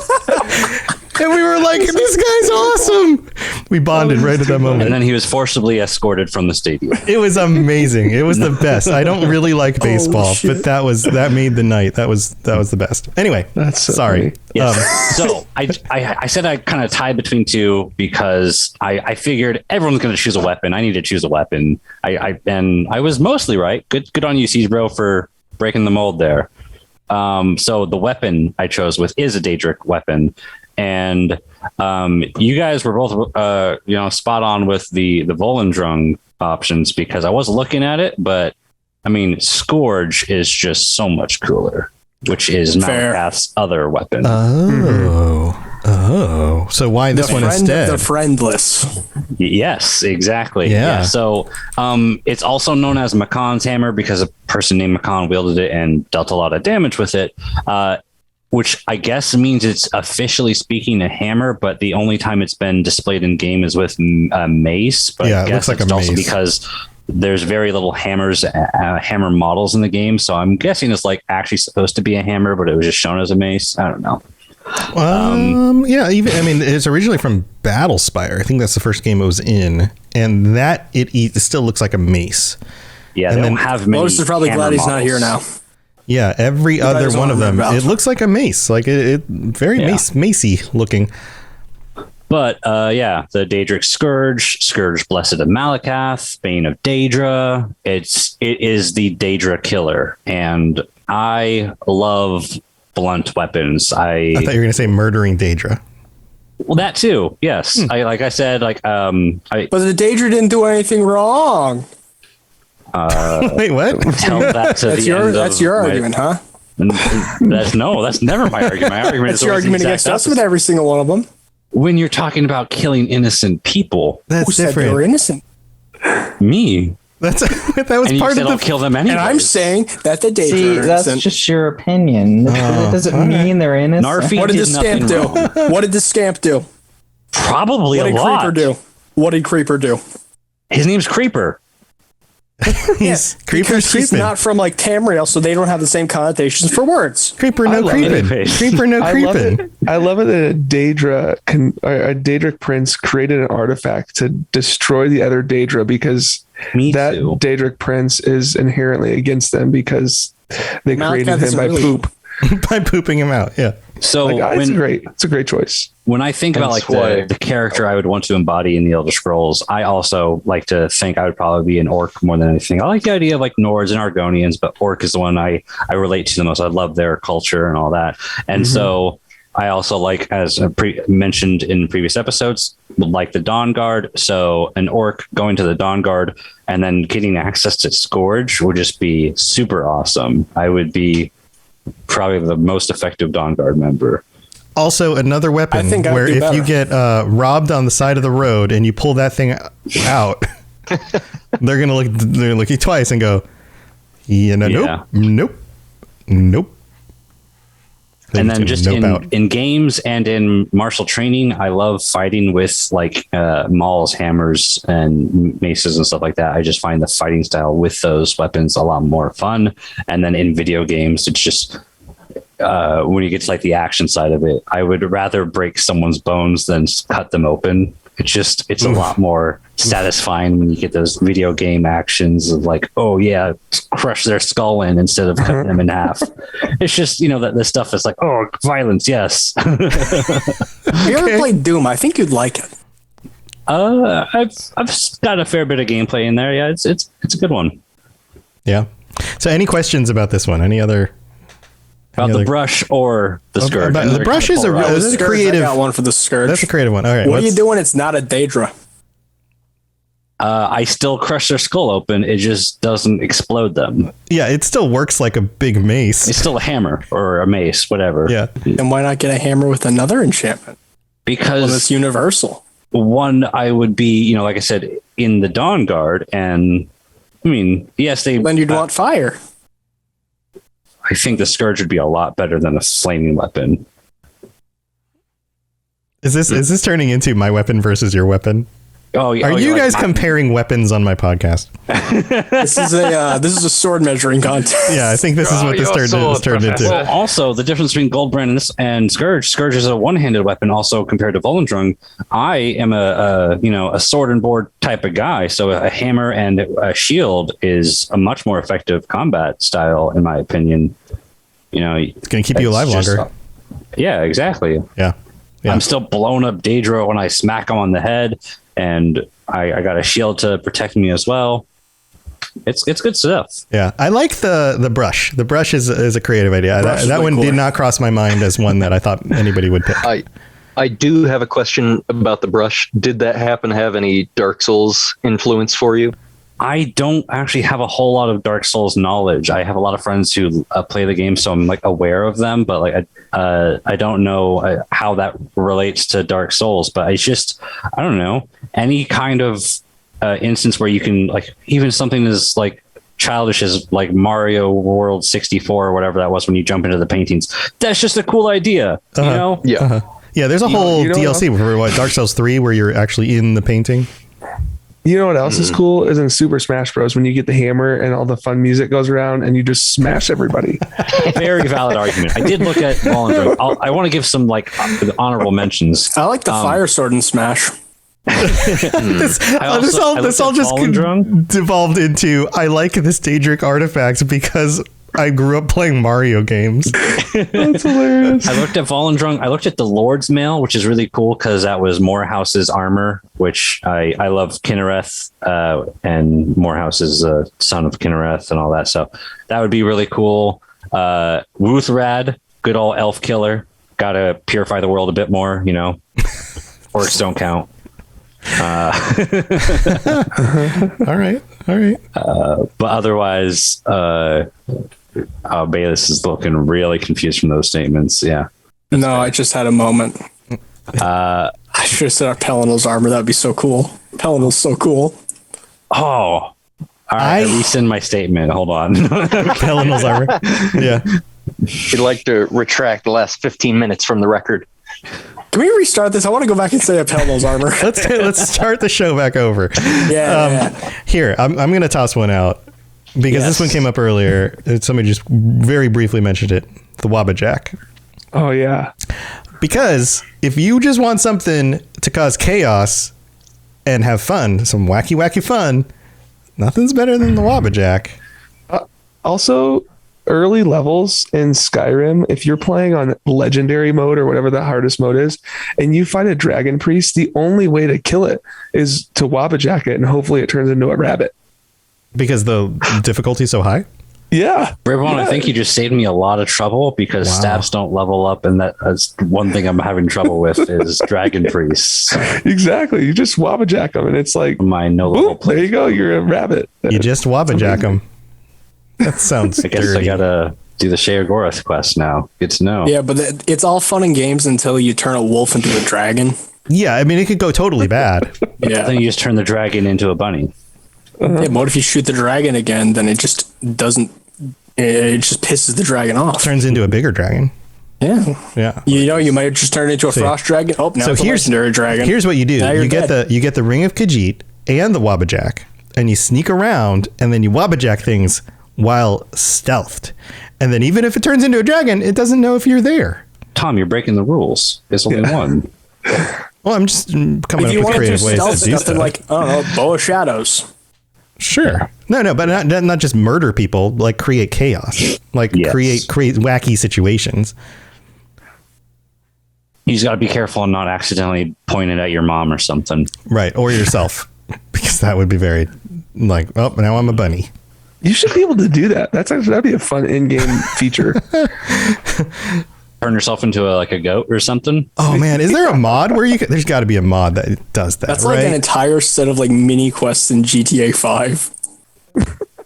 And we were like, this guy's awesome. We bonded right at that moment. And then he was forcibly escorted from the stadium. It was amazing. It was the best. I don't really like baseball, but that made the night. That was the best. Anyway, That's so sorry. funny. Yes. So I said I kind of tied between two because I figured everyone's going to choose a weapon. I need to choose a weapon. And I was mostly right. Good on you, Siege Bro, for breaking the mold there. So the weapon I chose is a Daedric weapon. And you guys were both, spot on with the Volendrung options, because I was looking at it, but I mean, Scourge is just so much cooler, which is Malakath's other weapon. Oh. So why this one instead? The friendless. Yes, exactly. Yeah. So it's also known as Makan's hammer because a person named Makan wielded it and dealt a lot of damage with it. Which I guess means it's officially speaking a hammer, but the only time it's been displayed in game is with a mace. But Yeah, I it guess looks like it's a also mace. because there's very little hammer models in the game. So I'm guessing it's like actually supposed to be a hammer, but it was just shown as a mace. I don't know. It's originally from Battlespire. I think that's the first game it was in, and that it still looks like a mace. Yeah, And they then don't have many. Most are probably hammer glad he's not models. here now. Yeah, every other just one of wanna them, remember it looks like a mace, like it very macy looking. But the Daedric Scourge Blessed of Malakath, Bane of Daedra. It is the Daedra killer, and I love blunt weapons. I thought you were going to say murdering Daedra. Well, that too. Yes, Hmm. But the Daedra didn't do anything wrong. Wait, what? tell that to That's the end that's of your my- argument, huh? That's never my argument. My argument That's is your always the argument exact against us with opposite. every single one of them. When you're talking about killing innocent people. That's Who said they different. were innocent? Me. That was And you part said of I'll the. kill them anyway. And I'm saying that the See, Daedric that's isn't. just your opinion. That doesn't mean they're innocent. Narfi What did the did nothing scamp do? wrong. What did the scamp do? Probably What a did lot. Creeper do? What did Creeper do? His name's Creeper. He's Because Creeper's he's creeping. not from like Tamriel, so they don't have the same connotations for words. Creeper, I no love creeping. it. Creeper, no I love creeping. it. I love it that a Daedric prince created an artifact to destroy the other Daedra because Me that too. Daedric prince is inherently against them because they Malachi created him doesn't by really- poop. By pooping him out. Yeah. So It's a great choice. when I think about like That's why- the character I would want to embody in the Elder Scrolls, I also like to think I would probably be an orc more than anything. I like the idea of like Nords and Argonians, but orc is the one I relate to the most. I love their culture and all that. And so I also like, as mentioned in previous episodes, like the Dawn Guard. So an orc going to the Dawn Guard and then getting access to Scourge would just be super awesome. I would be probably the most effective Dawn Guard member. Also, another weapon I think I'd where do if you better. get robbed on the side of the road and you pull that thing out, they're gonna look at you twice and go, Yeah. nope. They're And then gonna just nope out. in games and in martial training, I love fighting with like mauls, hammers, and maces and stuff like that. I just find the fighting style with those weapons a lot more fun. And then in video games, it's just when you get to like the action side of it, I would rather break someone's bones than cut them open. It's a lot more satisfying when you get those video game actions of like, oh yeah, crush their skull in instead of cutting them in half. It's just, that the stuff is like, oh, violence, yes. If you ever played Doom, I think you'd like it. I've got a fair bit of gameplay in there. Yeah, it's a good one. Yeah. So, any questions about this one? Any other? About the brush or the skirt? About- the brush is a Oh, the that's a Scourge, creative. I got one for the Scourge. That's a creative one. All right. What are you doing? It's not a Daedra. I still crush their skull open. It just doesn't explode them. Yeah, it still works like a big mace. It's still a hammer or a mace, whatever. Yeah. Then why not get a hammer with another enchantment? Because Well, it's universal. one, I would be, like I said, in the Dawn Guard, and I mean, yes, Then you'd want fire. I think the Scourge would be a lot better than a flaming weapon. Is this turning into my weapon versus your weapon? Oh, yeah. Are you you're guys like, comparing weapons on my podcast? This is a sword measuring contest. Yeah, I think this is what this turned into. Well, also, the difference between Goldbrand and Scourge is a one-handed weapon. Also, compared to Volendrung, I am a sword and board type of guy. So a hammer and a shield is a much more effective combat style, in my opinion. It's going to keep you alive longer. Yeah, exactly. Yeah. I'm still blowing up Daedra when I smack him on the head, and I got a shield to protect me as well. It's good stuff. Yeah, I like the brush. The brush is a creative idea. That one did not cross my mind as one that I thought anybody would pick. I do have a question about the brush. Did that happen to have any Dark Souls influence for you? I don't actually have a whole lot of Dark Souls knowledge. I have a lot of friends who play the game, so I'm like aware of them, but like I don't know how that relates to Dark Souls. But it's just, I don't know, any kind of instance where you can, like, even something as like childish as like Mario World 64 or whatever that was when you jump into the paintings. That's just a cool idea, you know? Yeah. Yeah, there's a whole you know DLC for Dark Souls 3 where you're actually in the painting. You know what else is cool is in Super Smash Bros. When you get the hammer and all the fun music goes around and you just smash everybody. Very valid argument. I did look at Volendrung. I want to give some like honorable mentions. I like the fire sword in Smash. This all just devolved into I like this Daedric artifact because I grew up playing Mario games. That's hilarious. I looked at Volendrung. I looked at the Lord's Mail, which is really cool because that was Morehouse's armor, which I love Kinnereth, and Morehouse is a son of Kinnereth and all that. So that would be really cool. Wuthrad, good old elf killer. Got to purify the world a bit more, Orcs don't count. All right. But otherwise, Bayless is looking really confused from those statements. Yeah. No, I just had a moment. I should have said our Pelinal's armor. That'd be so cool. Pelinal's so cool. Oh, All right, I rescind my statement. Hold on. Pelennel's armor. Yeah. You'd like to retract the last 15 minutes from the record. Can we restart this? I want to go back and say Pelennel's armor. Let's start the show back over. Yeah. Here, I'm going to toss one out because this one came up earlier. Somebody just very briefly mentioned it. The Wabajack. Oh yeah. Because if you just want something to cause chaos and have fun, some wacky fun, nothing's better than the Wabajack. Also, early levels in Skyrim, if you're playing on legendary mode or whatever the hardest mode is, and you find a dragon priest, the only way to kill it is to Wabajack it, and hopefully it turns into a rabbit. Because the difficulty is so high? Yeah. Everyone, I think you just saved me a lot of trouble because stabs don't level up, and that's one thing I'm having trouble with is dragon priests. Exactly. You just Wabajack them, and it's like, My no level boop, there you go. You're a rabbit. You just Wabajack them. That sounds I guess dirty. I gotta do the Sheogorath quest now. Good to know. Yeah, but it's all fun and games until you turn a wolf into a dragon. Yeah, I mean, it could go totally bad. Yeah. Then you just turn the dragon into a bunny. Yeah, but what if you shoot the dragon again? Then it just doesn't. It just pisses the dragon off. Turns into a bigger dragon. Yeah. Yeah. You know, you might just turn into a frost dragon. Oh, now it's a legendary dragon. Here's what you do. Now You you're get the Ring of Khajiit and the Wabajack, and you sneak around, and then you Wabajack things while stealthed. And then even if it turns into a dragon, it doesn't know if you're there. Tom, you're breaking the rules. There's only one. Well, I'm just coming up If you with want to do creative ways stealth to do stuff, stuff. then like, I don't know, bow of shadows. Sure. No, but not just murder people, like create chaos. Like create wacky situations. You just got to be careful and not accidentally point it at your mom or something. Right. Or yourself. Because that would be very like, oh, now I'm a bunny. You should be able to do that. That'd be a fun in-game feature. Turn yourself into a goat or something. Oh man, is there a mod where there's got to be a mod that does that? That's right? like an entire set of like mini quests in GTA 5.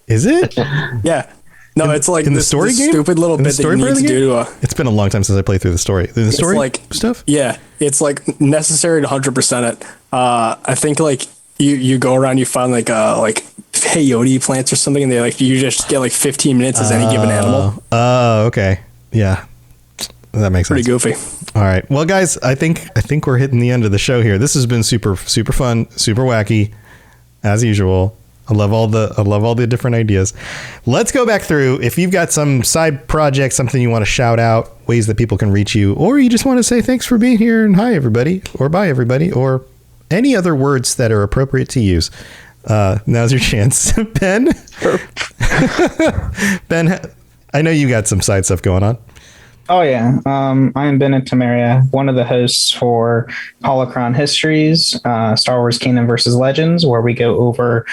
Is it? Yeah. No, it's like in the story this game? stupid little In the bit that story you part of need the to game? do to It's been a long time since I played through the story. The story like stuff? Yeah, it's like necessary to 100% it. I think like you go around, you find like peyote plants or something, and they like you just get like 15 minutes as any given animal. Oh, okay. Yeah. That makes sense. Pretty goofy. All right. Well, guys, I think we're hitting the end of the show here. This has been super fun, super wacky, as usual. I love all the different ideas. Let's go back through. If you've got some side project, something you want to shout out, ways that people can reach you, or you just want to say thanks for being here and hi everybody, or bye everybody, or any other words that are appropriate to use. Now's your chance. Ben? Ben, I know you got some side stuff going on. Oh yeah, I am Bennett Tamaria, one of the hosts for Holocron Histories, Star Wars Canon versus Legends, where we go over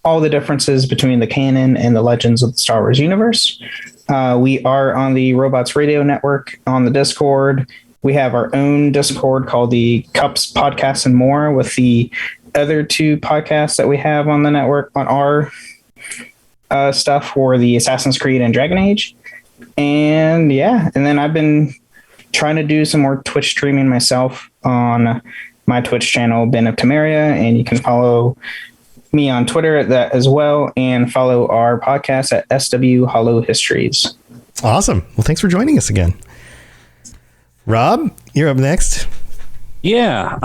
all the differences between the canon and the legends of the Star Wars universe. We are on the Robots Radio Network on the Discord. We have our own Discord called the Cups Podcast and More, with the other two podcasts that we have on the network on our stuff for the Assassin's Creed and Dragon Age. And yeah, and then I've been trying to do some more Twitch streaming myself on my Twitch channel, Ben of Tamaria, and you can follow me on Twitter at that as well, and follow our podcast at SW Hollow Histories. Awesome. Well, thanks for joining us again. Rob, you're up next. Yeah,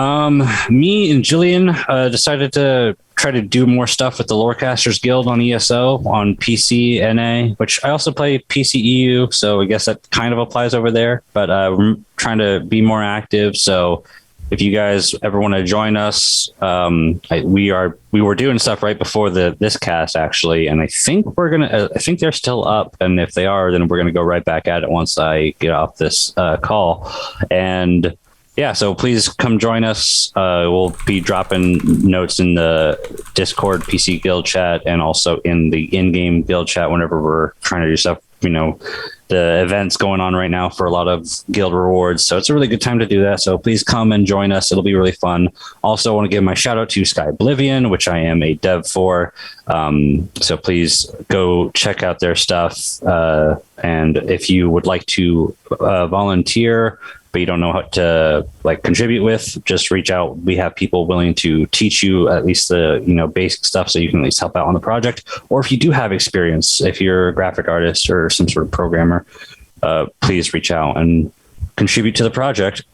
me and Jillian decided to try to do more stuff with the Lorecasters Guild on ESO, on PC, NA, which I also play PC EU, so I guess that kind of applies over there, but we're trying to be more active, so if you guys ever want to join us, we were doing stuff right before this cast, actually, and I think I think they're still up, and if they are, then we're gonna go right back at it once I get off this call, and yeah, so please come join us. We'll be dropping notes in the Discord PC Guild chat and also in the in-game Guild chat whenever we're trying to do stuff. You know, the event's going on right now for a lot of Guild rewards. So it's a really good time to do that. So please come and join us. It'll be really fun. Also, I want to give my shout out to Sky Oblivion, which I am a dev for. So please go check out their stuff. And if you would like to volunteer, but you don't know how to like contribute with, just reach out. We have people willing to teach you at least the, you know, basic stuff so you can at least help out on the project. Or if you do have experience, if you're a graphic artist or some sort of programmer, please reach out and contribute to the project.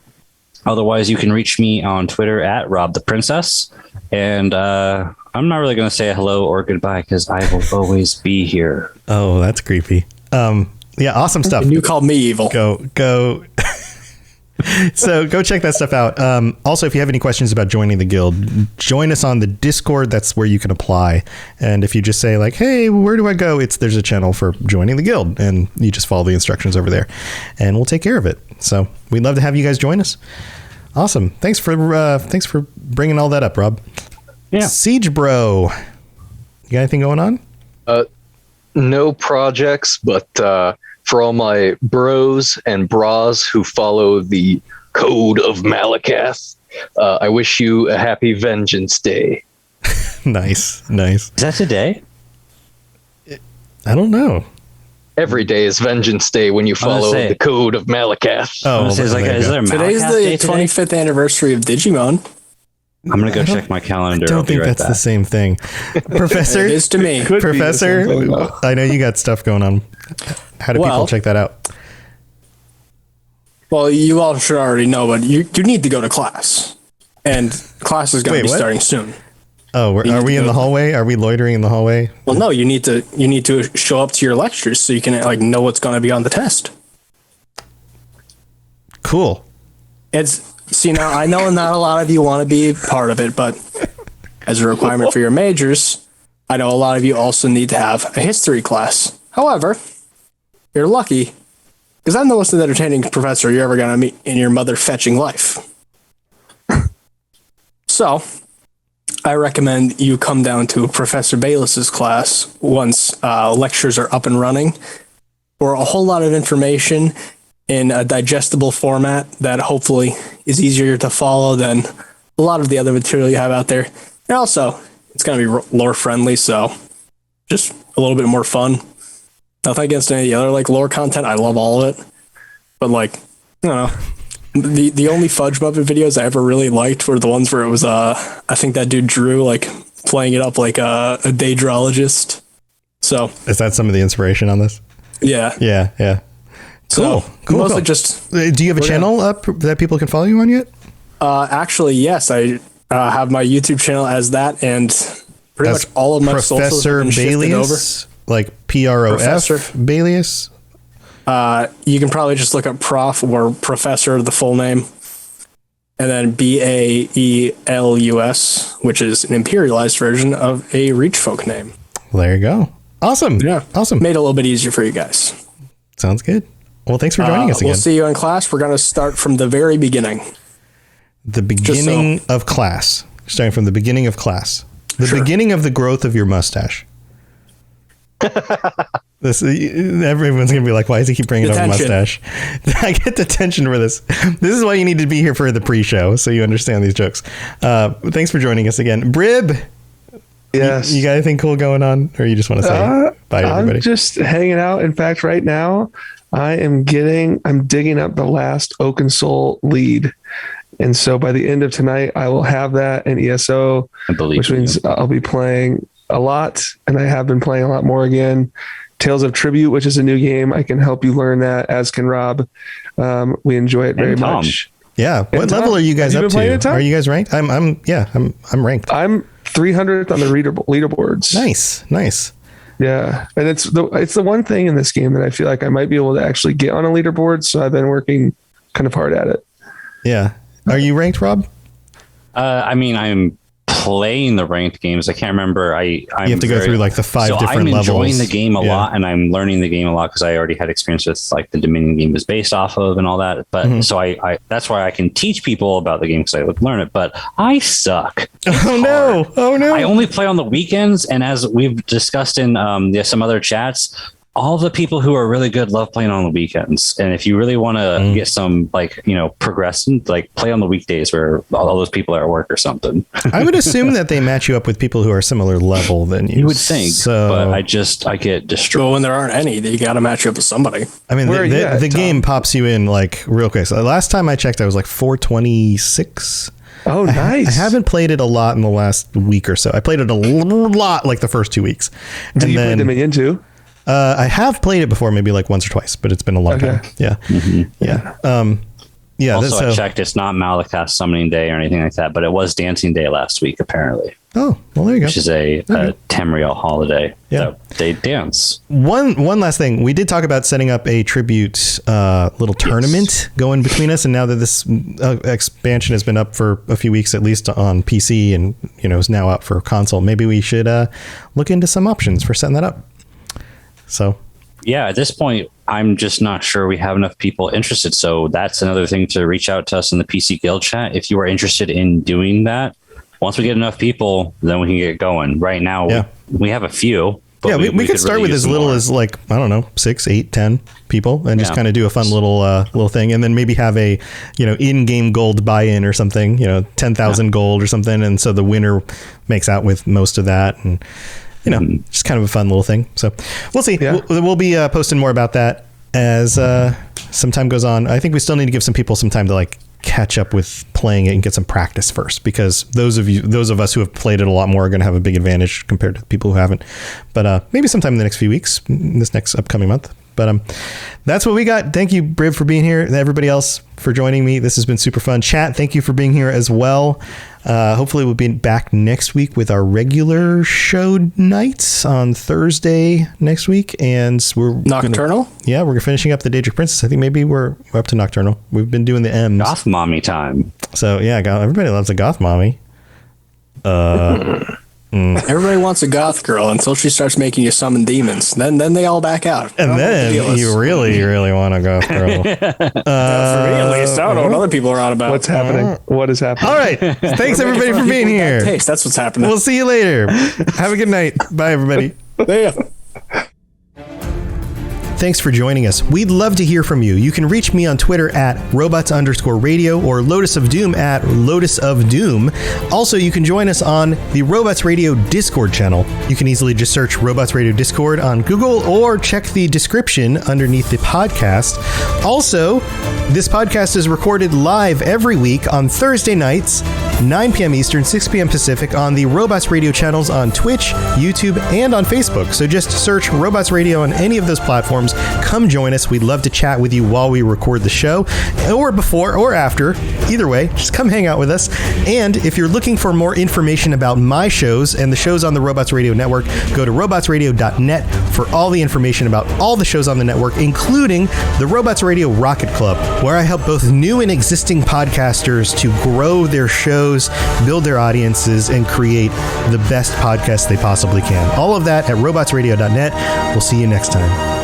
Otherwise, you can reach me on Twitter at Rob the Princess. And I'm not really going to say hello or goodbye because I will always be here. Oh, that's creepy. Yeah, awesome stuff. And you called me evil. Go. So go check that stuff out. Also, if you have any questions about joining the guild, join us on the Discord. That's where you can apply. And if you just say like, hey, where do I go? There's a channel for joining the guild, and you just follow the instructions over there and we'll take care of it. So we'd love to have you guys join us. Awesome. Thanks for bringing all that up, Rob. Yeah. Siege Bro. You got anything going on? No projects, but for all my bros and bras who follow the code of Malakath, I wish you a happy Vengeance Day. Nice. Is that today? I don't know. Every day is Vengeance Day when you follow the code of Malakath. Oh, is there a Today's Malakath the day today? 25th anniversary of Digimon. I'm going to go check my calendar. I don't think that's the same thing. Professor? It is to me. Professor, I know you got stuff going on. How do people check that out? Well, you all should already know, but you need to go to class. And class is going to be starting soon. Oh, are we in the hallway? Are we loitering in the hallway? Well, no, you need to show up to your lectures so you can like know what's going to be on the test. Cool. Now I know not a lot of you want to be part of it, but as a requirement for your majors, I know a lot of you also need to have a history class. However, you're lucky because I'm the most entertaining professor you're ever going to meet in your mother-fetching life. So, I recommend you come down to Professor Bayless's class once lectures are up and running for a whole lot of information in a digestible format that hopefully is easier to follow than a lot of the other material you have out there. And also, it's going to be lore friendly, so just a little bit more fun. Nothing against any of the other like lore content. I love all of it. But like, I don't know. The only Fudge Muppet videos I ever really liked were the ones where it was I think that dude Drew like playing it up like a Daedrologist. So is that some of the inspiration on this? Yeah. Cool. Mostly just. Do you have a channel up that people can follow you on yet? Actually, yes. I have my YouTube channel as that, and pretty much all of my socials have been shifted over. Like PROF Baelius? You can probably just look up Prof or Professor, the full name, and then Baelus, which is an imperialized version of a Reach folk name. There you go. Awesome. Yeah. Awesome. Made it a little bit easier for you guys. Sounds good. Well, thanks for joining us again. We'll see you in class. We're going to start from the very beginning. The beginning of class. Starting from the beginning of class. The beginning of the growth of your mustache. Everyone's gonna be like, why does he keep bringing up a mustache? I get the tension for this. This is why you need to be here for the pre-show, so you understand these jokes. Thanks for joining us again, Brib. Yes. You got anything cool going on, or you just want to say bye to everybody? I'm just hanging out. In fact, right now I'm digging up the last Oaken Soul lead. And so by the end of tonight, I will have that in ESO, which means I'll be playing a lot, and I have been playing a lot more again. Tales of Tribute, which is a new game. I can help you learn that, as can Rob. We enjoy it very much. Yeah. What level are you guys up to? Are you guys ranked? I'm ranked. I'm 300th on the leaderboards. Nice. Yeah. And it's the one thing in this game that I feel like I might be able to actually get on a leaderboard. So I've been working kind of hard at it. Yeah. Are you ranked, Rob? I'm playing the ranked games. I can't remember. You have to go through like the five different levels. I'm enjoying the game a lot, and I'm learning the game a lot because I already had experience with like the Dominion game was based off of and all that. But so I that's why I can teach people about the game because I would learn it. But I suck. Oh no! I only play on the weekends, and as we've discussed in some other chats, all the people who are really good love playing on the weekends. And if you really want to get some, like, progression, like, play on the weekdays where all those people are at work or something. I would assume that they match you up with people who are similar level than you. You would think, but I get destroyed. Well, when there aren't any, you got to match you up with somebody. I mean, the game pops you in like real quick. So last time I checked, I was like 426. Oh, nice. I haven't played it a lot in the last week or so. I played it a lot like the first 2 weeks. Did you play Dominion too? I have played it before, maybe like once or twice, but it's been a long time. Yeah. Yeah. Also, I checked. It's not Malakast Summoning Day or anything like that, but it was Dancing Day last week, apparently. Oh, well, there you go. Which is a Tamriel holiday. Yeah. So they dance. One last thing. We did talk about setting up a tribute little tournament going between us. And now that this expansion has been up for a few weeks, at least on PC, and, is now out for console, maybe we should look into some options for setting that up. So, yeah, at this point, I'm just not sure we have enough people interested. So that's another thing to reach out to us in the PC Guild chat. If you are interested in doing that, once we get enough people, then we can get going. Right now, we have a few. Yeah, we could start with as little as, like, I don't know, 6, 8, 10 people, and just kind of do a fun little thing, and then maybe have a in-game gold buy-in or something, 10,000 gold or something, and so the winner makes out with most of that, and just kind of a fun little thing. So we'll see. Yeah. We'll be posting more about that as some time goes on. I think we still need to give some people some time to like catch up with playing it and get some practice first, because those of us who have played it a lot more are going to have a big advantage compared to the people who haven't. But maybe sometime in the next few weeks, this next upcoming month. But that's what we got. Thank you, Briv, for being here, and everybody else for joining me. This has been super fun. Chat, thank you for being here as well. Hopefully we'll be back next week with our regular show nights on Thursday next week. And we're Nocturnal? We're finishing up the Daedric Princess. I think maybe we're up to Nocturnal. We've been doing the M's. Goth Mommy time. So, yeah, everybody loves a Goth Mommy. Everybody wants a goth girl until she starts making you summon demons. Then they all back out. And then you really, really want a goth girl. For me, at least. I don't know what other people are on about. What's happening? What is happening? All right. Thanks, everybody, for being here. That's what's happening. We'll see you later. Have a good night. Bye, everybody. Yeah. Thanks for joining us. We'd love to hear from you. You can reach me on Twitter at robots_radio or Lotus of Doom at Lotus of Doom. Also, you can join us on the Robots Radio Discord channel. You can easily just search Robots Radio Discord on Google or check the description underneath the podcast. Also, this podcast is recorded live every week on Thursday nights, 9 p.m. Eastern, 6 p.m. Pacific on the Robots Radio channels on Twitch, YouTube, and on Facebook. So just search Robots Radio on any of those platforms. Come join us. We'd love to chat with you while we record the show, or before or after. Either way, just come hang out with us. And if you're looking for more information about my shows and the shows on the Robots Radio Network, go to robotsradio.net for all the information about all the shows on the network, including the Robots Radio Rocket Club, where I help both new and existing podcasters to grow their shows, build their audiences, and create the best podcasts they possibly can. All of that at robotsradio.net. We'll see you next time.